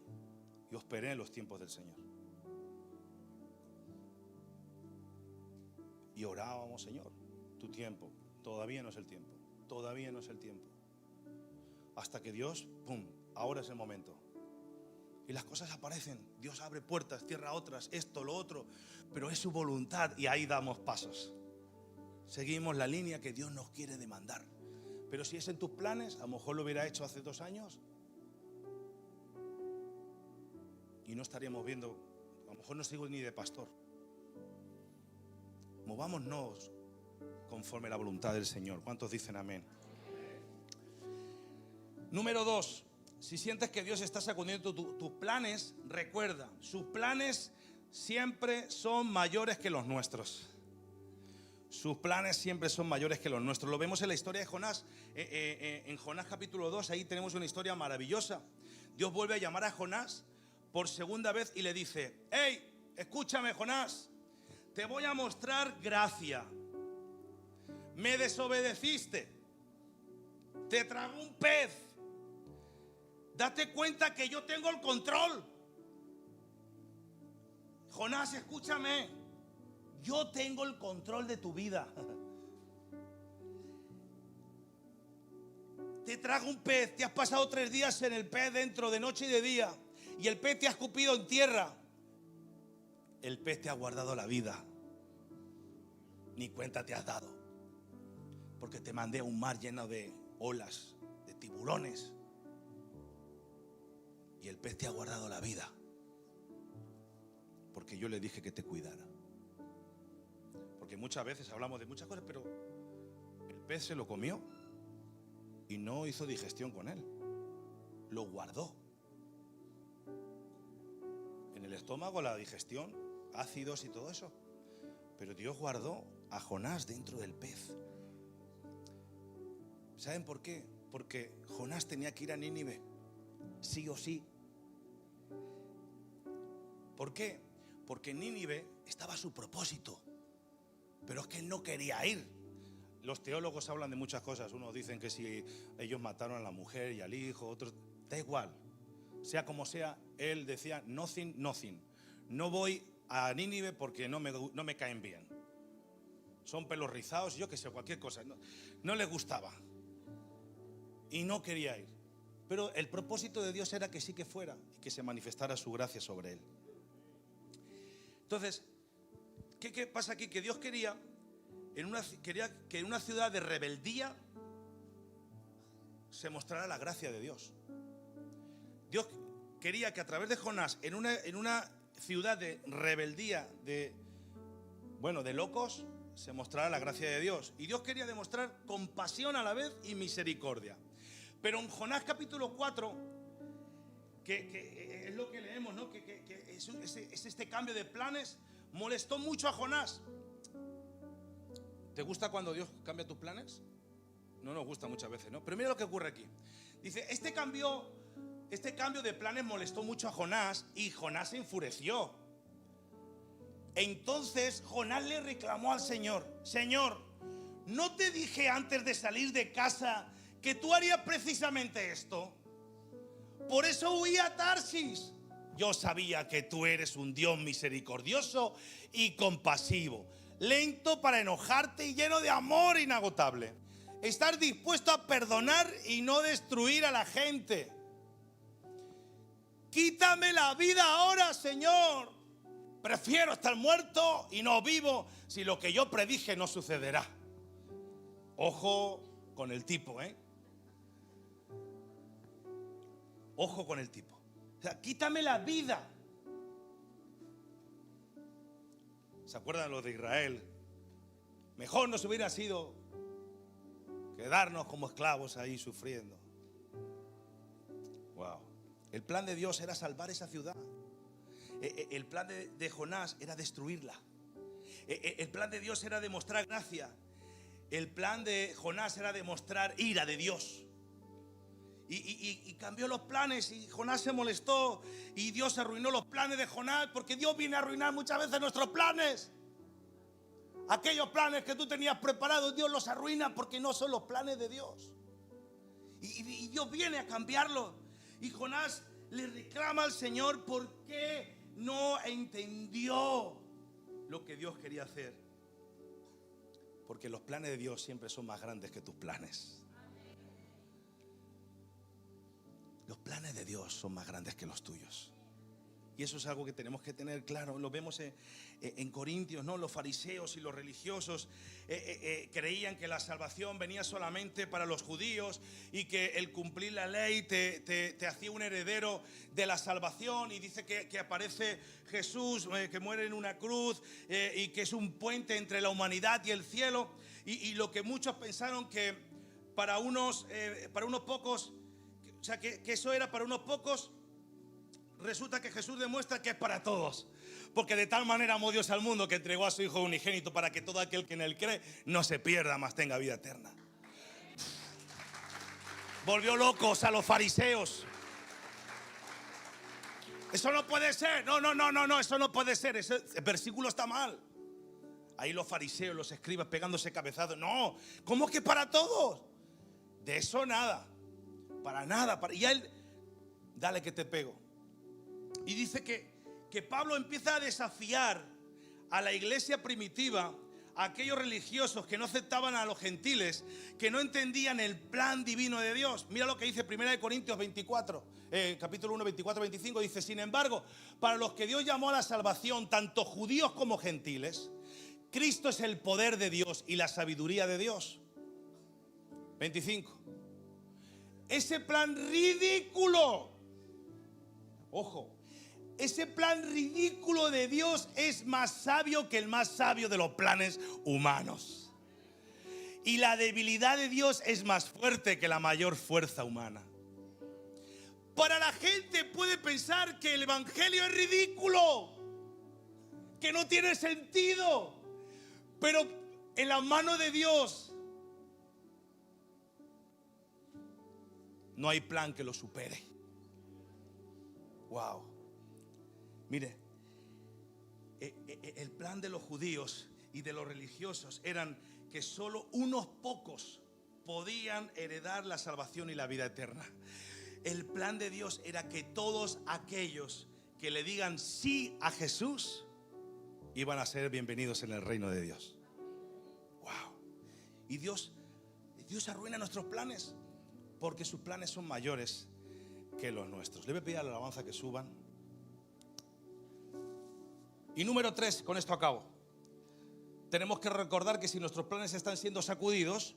Yo esperé en los tiempos del Señor. Y orábamos: Señor, tu tiempo. Todavía no es el tiempo. Todavía no es el tiempo. Hasta que Dios, pum, ahora es el momento. Y las cosas aparecen. Dios abre puertas, cierra otras, esto, lo otro. Pero es su voluntad y ahí damos pasos. Seguimos la línea que Dios nos quiere demandar. Pero si es en tus planes, a lo mejor lo hubiera hecho hace 2 años. Y no estaríamos viendo A lo mejor no sigo ni de pastor. Movámonos conforme a la voluntad del Señor. ¿Cuántos dicen amén? Número 2. Si sientes que Dios está sacudiendo tus planes, recuerda, sus planes siempre son mayores que los nuestros. Sus planes siempre son mayores que los nuestros. Lo vemos en la historia de Jonás. En Jonás capítulo 2, ahí tenemos una historia maravillosa. Dios vuelve a llamar a Jonás por segunda vez y le dice: hey, escúchame, Jonás, te voy a mostrar gracia. Me desobedeciste, te tragó un pez. Date cuenta que yo tengo el control. Jonás, escúchame, yo tengo el control de tu vida. Te trago un pez, te has pasado 3 días en el pez dentro, de noche y de día, y el pez te ha escupido en tierra. El pez te ha guardado la vida. Ni cuenta te has dado, porque te mandé a un mar lleno de olas, de tiburones, y el pez te ha guardado la vida, porque yo le dije que te cuidara. Porque muchas veces hablamos de muchas cosas, pero el pez se lo comió y no hizo digestión con él. Lo guardó en el estómago, la digestión, ácidos y todo eso. Pero Dios guardó a Jonás dentro del pez. ¿Saben por qué? Porque Jonás tenía que ir a Nínive, sí o sí. ¿Por qué? Porque en Nínive estaba su propósito, pero es que él no quería ir. Los teólogos hablan de muchas cosas. Unos dicen que si ellos mataron a la mujer y al hijo, otros, da igual. Sea como sea, él decía nothing, nothing. No voy a Nínive porque no me caen bien. Son pelos rizados, yo que sé, cualquier cosa. No les gustaba. Y no quería ir. Pero el propósito de Dios era que sí que fuera y que se manifestara su gracia sobre él. Entonces, ¿qué pasa aquí? Que Dios quería que en una ciudad de rebeldía se mostrara la gracia de Dios. Dios quería que a través de Jonás, en una ciudad de rebeldía, de locos, se mostrara la gracia de Dios. Y Dios quería demostrar compasión a la vez y misericordia. Pero en Jonás capítulo 4, que es lo que leemos, ¿no? Que es este cambio de planes, molestó mucho a Jonás. ¿Te gusta cuando Dios cambia tus planes? No nos gusta muchas veces, ¿no? Pero mira lo que ocurre aquí. Dice, este cambio de planes molestó mucho a Jonás y Jonás se enfureció. Entonces Jonás le reclamó al Señor: Señor, ¿no te dije antes de salir de casa que tú harías precisamente esto? Por eso huí a Tarsis. Yo sabía que tú eres un Dios misericordioso y compasivo, lento para enojarte y lleno de amor inagotable. Estar dispuesto a perdonar y no destruir a la gente. Quítame la vida ahora, Señor. Prefiero estar muerto y no vivo si lo que yo predije no sucederá. Ojo con el tipo, ¿eh? Ojo con el tipo. O sea, quítame la vida. ¿Se acuerdan los de Israel? Mejor nos hubiera sido quedarnos como esclavos ahí sufriendo. Wow. El plan de Dios era salvar esa ciudad. El plan de Jonás era destruirla. El plan de Dios era demostrar gracia. El plan de Jonás era demostrar ira de Dios. Y cambió los planes y Jonás se molestó y Dios arruinó los planes de Jonás, porque Dios viene a arruinar muchas veces nuestros planes. Aquellos planes que tú tenías preparados, Dios los arruina porque no son los planes de Dios. Y Dios viene a cambiarlos. Y Jonás le reclama al Señor por qué no entendió lo que Dios quería hacer. Porque los planes de Dios siempre son más grandes que tus planes. Los planes de Dios son más grandes que los tuyos. Y eso es algo que tenemos que tener claro. Lo vemos en Corintios, ¿no? Los fariseos y los religiosos creían que la salvación venía solamente para los judíos y que el cumplir la ley te hacía un heredero de la salvación. Y dice que aparece Jesús, que muere en una cruz y que es un puente entre la humanidad y el cielo. Y lo que muchos pensaron que para unos pocos, o sea, que eso era para unos pocos, resulta que Jesús demuestra que es para todos. Porque de tal manera amó Dios al mundo que entregó a su Hijo unigénito para que todo aquel que en él cree no se pierda, mas tenga vida eterna. Volvió locos a los fariseos. Eso no puede ser. No, eso no puede ser. Ese versículo está mal. Ahí los fariseos, los escribas pegándose cabezazos. No, ¿cómo que para todos? De eso nada. Para nada. Y a él, dale que te pego. Y dice que Pablo empieza a desafiar a la iglesia primitiva, a aquellos religiosos que no aceptaban a los gentiles, que no entendían el plan divino de Dios. Mira lo que dice 1 Corintios 24, capítulo 1, 24, 25. Dice: sin embargo, para los que Dios llamó a la salvación, tanto judíos como gentiles, Cristo es el poder de Dios y la sabiduría de Dios. 25. Ese plan ridículo, ojo, ese plan ridículo de Dios es más sabio que el más sabio de los planes humanos. Y la debilidad de Dios es más fuerte que la mayor fuerza humana. Para la gente puede pensar que el evangelio es ridículo, que no tiene sentido, pero en la mano de Dios no hay plan que lo supere. Wow. Mire, el plan de los judíos y de los religiosos eran que solo unos pocos podían heredar la salvación y la vida eterna. El plan de Dios era que todos aquellos que le digan sí a Jesús iban a ser bienvenidos en el reino de Dios. Wow. Y Dios arruina nuestros planes porque sus planes son mayores que los nuestros. Le voy a pedir a la alabanza que suban. Y número 3, con esto acabo. Tenemos que recordar que si nuestros planes están siendo sacudidos,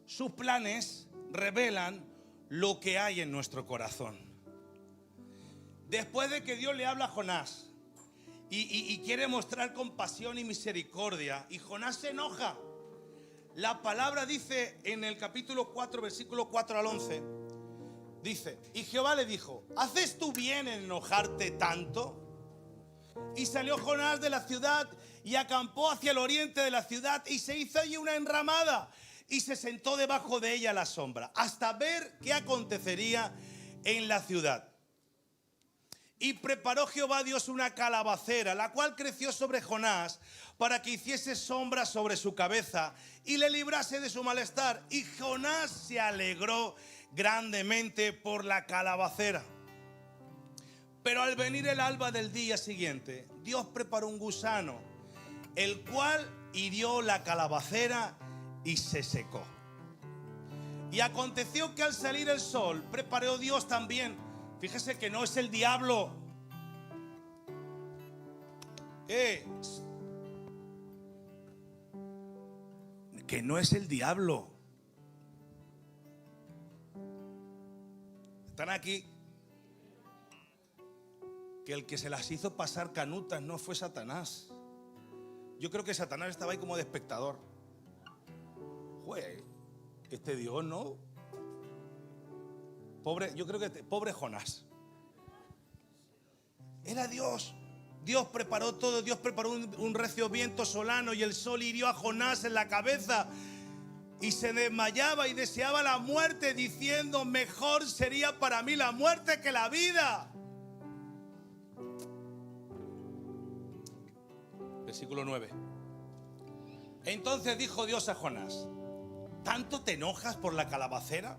sus planes revelan lo que hay en nuestro corazón. Después de que Dios le habla a Jonás y quiere mostrar compasión y misericordia, y Jonás se enoja. La palabra dice en el capítulo 4, versículo 4 al 11, dice: y Jehová le dijo: ¿haces tú bien en enojarte tanto? Y salió Jonás de la ciudad y acampó hacia el oriente de la ciudad, y se hizo allí una enramada y se sentó debajo de ella a la sombra, hasta ver qué acontecería en la ciudad. Y preparó Jehová Dios una calabacera, la cual creció sobre Jonás, para que hiciese sombra sobre su cabeza y le librase de su malestar. Y Jonás se alegró grandemente por la calabacera. Pero al venir el alba del día siguiente, Dios preparó un gusano, el cual hirió la calabacera y se secó. Y aconteció que al salir el sol, preparó Dios también. Fíjese que no es el diablo. Que no es el diablo. ¿Están aquí? Que el que se las hizo pasar canutas no fue Satanás. Yo creo que Satanás estaba ahí como de espectador. Jue, este Dios, ¿no? Pobre, yo creo que pobre Jonás. Era Dios. Dios preparó todo. Dios preparó un recio viento solano y el sol hirió a Jonás en la cabeza. Y se desmayaba y deseaba la muerte, diciendo: mejor sería para mí la muerte que la vida. Versículo 9. Entonces dijo Dios a Jonás: ¿tanto te enojas por la calabacera?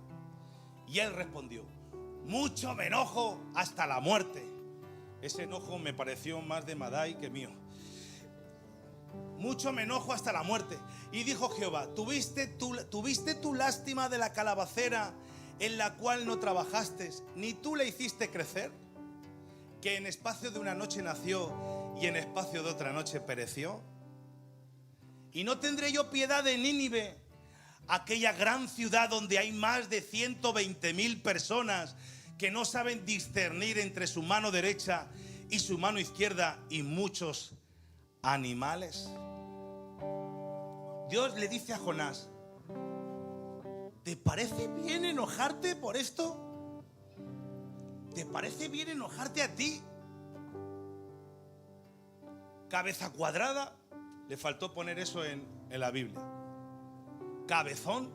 Y él respondió: mucho me enojo hasta la muerte. Ese enojo me pareció más de Madai que mío. Mucho me enojo hasta la muerte. Y dijo Jehová: ¿Tuviste tu lástima de la calabacera en la cual no trabajaste, ni tú la hiciste crecer? que en espacio de una noche nació y en espacio de otra noche pereció? ¿Y no tendré yo piedad de Nínive, aquella gran ciudad donde hay más de 120.000 personas que no saben discernir entre su mano derecha y su mano izquierda y muchos animales? Dios le dice a Jonás: ¿te parece bien enojarte por esto? ¿Te parece bien enojarte a ti? Cabeza cuadrada, le faltó poner eso en la Biblia. Cabezón,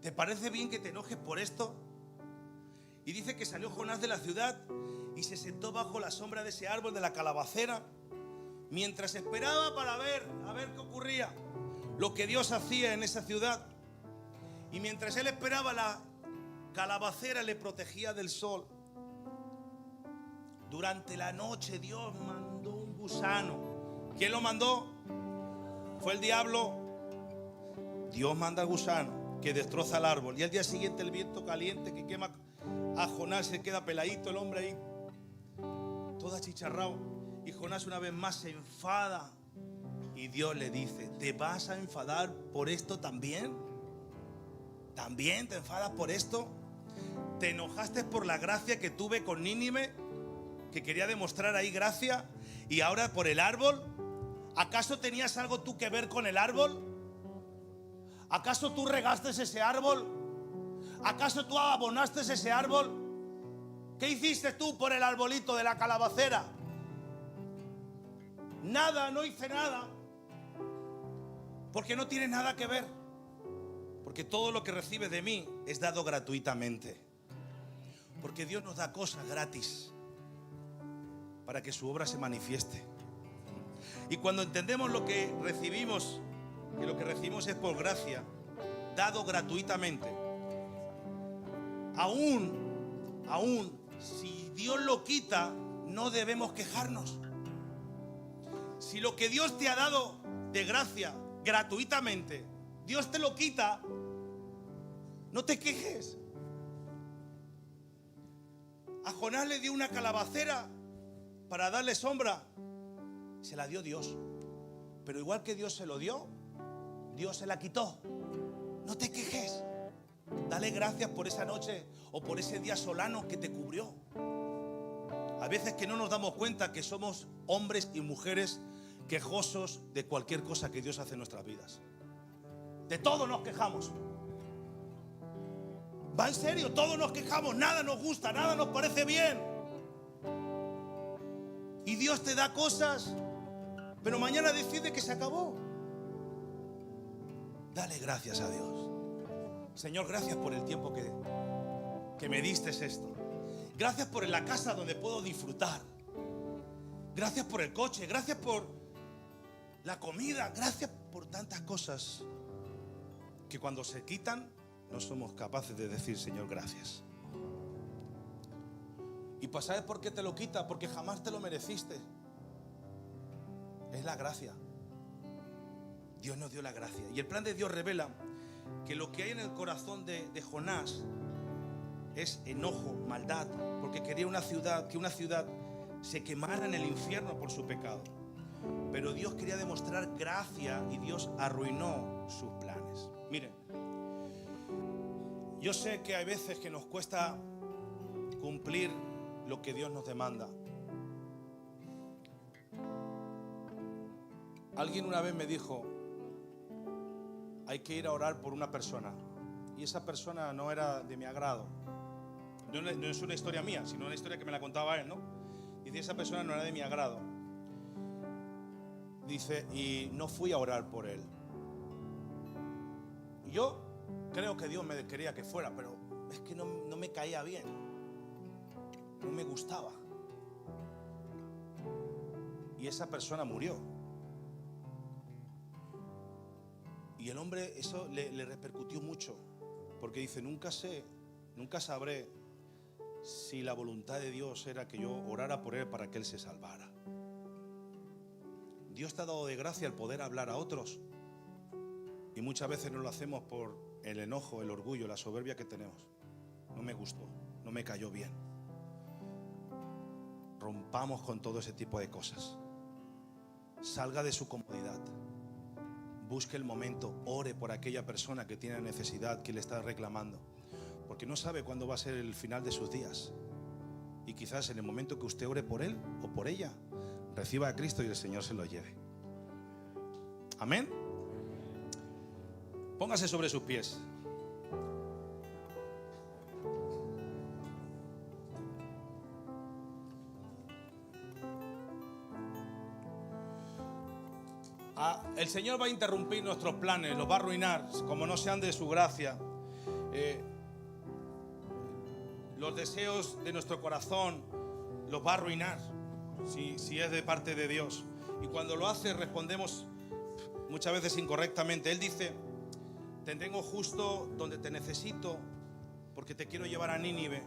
¿te parece bien que te enojes por esto? Y dice que salió Jonás de la ciudad y se sentó bajo la sombra de ese árbol de la calabacera, mientras esperaba para ver qué ocurría, lo que Dios hacía en esa ciudad. Y mientras él esperaba, la calabacera le protegía del sol. Durante la noche Dios mandó un gusano. ¿Quién lo mandó? ¿Fue el diablo? Dios manda al gusano que destroza el árbol. Y al día siguiente el viento caliente que quema a Jonás, se queda peladito el hombre ahí, todo achicharrado. Y Jonás una vez más se enfada. Y Dios le dice: ¿te vas a enfadar por esto también? ¿También te enfadas por esto? ¿Te enojaste por la gracia que tuve con Nínive, que quería demostrar ahí gracia? ¿Y ahora por el árbol? ¿Acaso tenías algo tú que ver con el árbol? ¿Acaso tú regaste ese árbol? ¿Acaso tú abonaste ese árbol? ¿Qué hiciste tú por el arbolito de la calabacera? Nada, no hice nada. Porque no tienes nada que ver. Porque todo lo que recibes de mí es dado gratuitamente. Porque Dios nos da cosas gratis para que su obra se manifieste. Y cuando entendemos lo que recibimos, que lo que recibimos es por gracia, dado gratuitamente, aún si Dios lo quita, no debemos quejarnos. Si lo que Dios te ha dado de gracia, gratuitamente, Dios te lo quita, no te quejes. A Jonás le dio una calabacera para darle sombra. Se la dio Dios. Pero igual que Dios se lo dio, Dios se la quitó. No te quejes. Dale gracias por esa noche o por ese día solano que te cubrió. A veces que no nos damos cuenta que somos hombres y mujeres quejosos de cualquier cosa que Dios hace en nuestras vidas. De todo nos quejamos. Va en serio, todos nos quejamos. Nada nos gusta, nada nos parece bien. Y Dios te da cosas, pero mañana decide que se acabó. Dale gracias a Dios. Señor, gracias por el tiempo que me diste esto. Gracias por la casa donde puedo disfrutar. Gracias por el coche. Gracias por la comida. Gracias por tantas cosas que cuando se quitan no somos capaces de decir: Señor, gracias. ¿Y sabes por qué te lo quita? Porque jamás te lo mereciste. Es la gracia. Dios nos dio la gracia. Y el plan de Dios revela que lo que hay en el corazón de Jonás es enojo, maldad, porque quería que una ciudad se quemara en el infierno por su pecado. Pero Dios quería demostrar gracia y Dios arruinó sus planes. Miren, yo sé que hay veces que nos cuesta cumplir lo que Dios nos demanda. Alguien una vez me dijo: hay que ir a orar por una persona. Y esa persona no era de mi agrado. No es una historia mía, sino una historia que me la contaba él, ¿no? Dice: esa persona no era de mi agrado. Dice: y no fui a orar por él. Y yo creo que Dios me quería que fuera, pero es que no me caía bien. No me gustaba. Y esa persona murió. Y el hombre, eso le repercutió mucho. Porque dice: nunca sabré si la voluntad de Dios era que yo orara por él para que él se salvara. Dios te ha dado de gracia el poder hablar a otros. Y muchas veces no lo hacemos por el enojo, el orgullo, la soberbia que tenemos. No me gustó, no me cayó bien. rompamos con todo ese tipo de cosas. Salga de su comodidad. Busque el momento, ore por aquella persona que tiene necesidad, que le está reclamando, porque no sabe cuándo va a ser el final de sus días. Y quizás en el momento que usted ore por él o por ella, reciba a Cristo y el Señor se lo lleve. Amén. Póngase sobre sus pies. El Señor va a interrumpir nuestros planes, los va a arruinar, como no sean de su gracia. Los deseos de nuestro corazón los va a arruinar si es de parte de Dios. Y cuando lo hace, respondemos muchas veces incorrectamente. Él dice: te tengo justo donde te necesito, porque te quiero llevar a Nínive.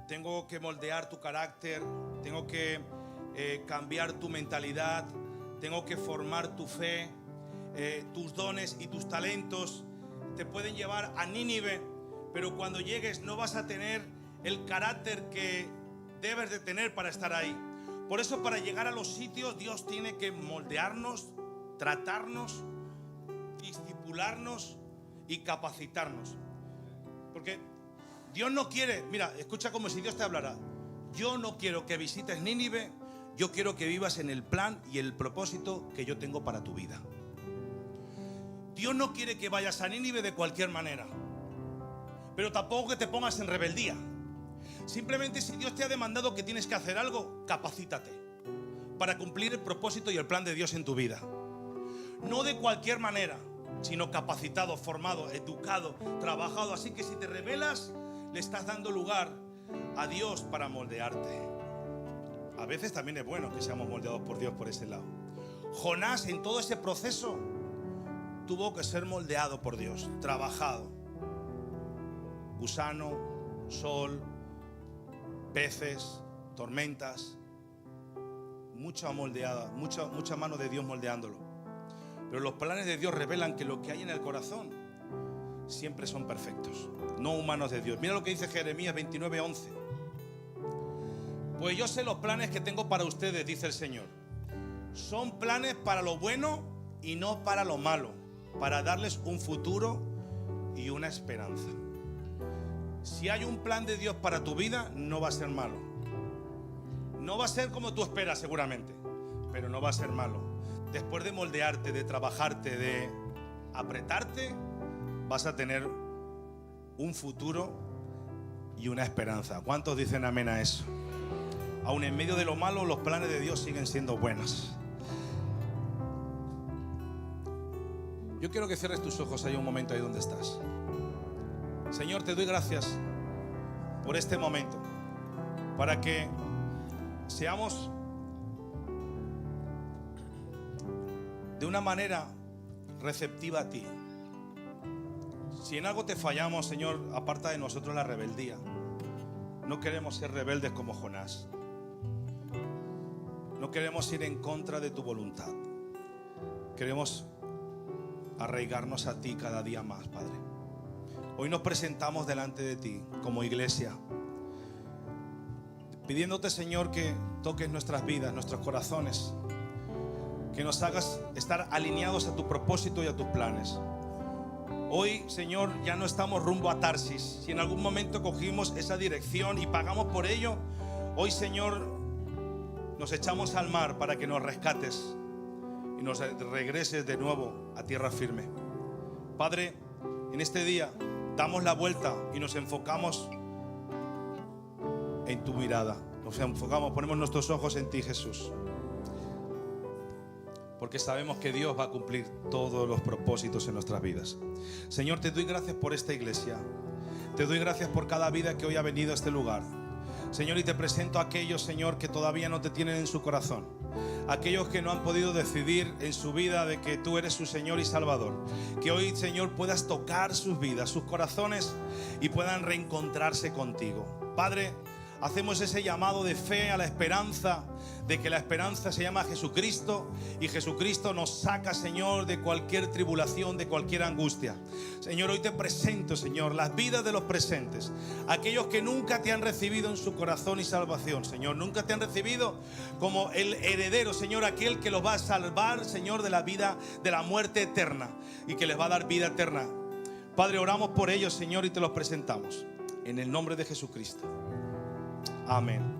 Tengo que moldear tu carácter, tengo que cambiar tu mentalidad, tengo que formar tu fe. Tus dones y tus talentos te pueden llevar a Nínive, pero cuando llegues no vas a tener el carácter que debes de tener para estar ahí. Por eso, para llegar a los sitios, Dios tiene que moldearnos, tratarnos, discipularnos y capacitarnos. Porque Dios no quiere, mira, escucha como si Dios te hablara: yo no quiero que visites Nínive, yo quiero que vivas en el plan y el propósito que yo tengo para tu vida. Dios no quiere que vayas a Nínive de cualquier manera, pero tampoco que te pongas en rebeldía. Simplemente, si Dios te ha demandado que tienes que hacer algo, capacítate para cumplir el propósito y el plan de Dios en tu vida. No de cualquier manera, sino capacitado, formado, educado, trabajado. Así que si te rebelas, le estás dando lugar a Dios para moldearte. A veces también es bueno que seamos moldeados por Dios por ese lado. Jonás, en todo ese proceso, tuvo que ser moldeado por Dios, trabajado. Gusano, sol, peces, tormentas, mucha moldeada, mucha mano de Dios moldeándolo. Pero los planes de Dios revelan que lo que hay en el corazón siempre son perfectos, no humanos de Dios. Mira lo que dice Jeremías 29:11. Pues yo sé los planes que tengo para ustedes, dice el Señor. Son planes para lo bueno y no para lo malo, para darles un futuro y una esperanza. Si hay un plan de Dios para tu vida, no va a ser malo. No va a ser como tú esperas seguramente, pero no va a ser malo. Después de moldearte, de trabajarte, de apretarte, vas a tener un futuro y una esperanza. ¿Cuántos dicen amén a eso? Aún en medio de lo malo, los planes de Dios siguen siendo buenos. Yo quiero que cierres tus ojos ahí un momento, ahí donde estás. Señor, te doy gracias por este momento, para que seamos de una manera receptiva a ti. Si en algo te fallamos, Señor, aparta de nosotros la rebeldía. No queremos ser rebeldes como Jonás. No queremos ir en contra de tu voluntad. Queremos arraigarnos a ti cada día más, Padre. Hoy nos presentamos delante de ti como iglesia, pidiéndote, Señor, que toques nuestras vidas, nuestros corazones, que nos hagas estar alineados a tu propósito y a tus planes. Hoy, Señor, ya no estamos rumbo a Tarsis. Si en algún momento cogimos esa dirección y pagamos por ello, hoy, Señor, nos echamos al mar para que nos rescates y nos regreses de nuevo a tierra firme. Padre, en este día damos la vuelta y nos enfocamos en tu mirada. Nos enfocamos, ponemos nuestros ojos en ti, Jesús, porque sabemos que Dios va a cumplir todos los propósitos en nuestras vidas. Señor, te doy gracias por esta iglesia. Te doy gracias por cada vida que hoy ha venido a este lugar. Señor, y te presento a aquellos, Señor, que todavía no te tienen en su corazón. Aquellos que no han podido decidir en su vida de que tú eres su Señor y Salvador. Que hoy, Señor, puedas tocar sus vidas, sus corazones, y puedan reencontrarse contigo. Padre, hacemos ese llamado de fe a la esperanza, de que la esperanza se llama Jesucristo, y Jesucristo nos saca, Señor, de cualquier tribulación, de cualquier angustia. Señor, hoy te presento, Señor, las vidas de los presentes, aquellos que nunca te han recibido en su corazón y salvación, Señor, nunca te han recibido como el heredero, Señor, aquel que los va a salvar, Señor, de la vida, de la muerte eterna, y que les va a dar vida eterna. Padre, oramos por ellos, Señor, y te los presentamos en el nombre de Jesucristo. Amén.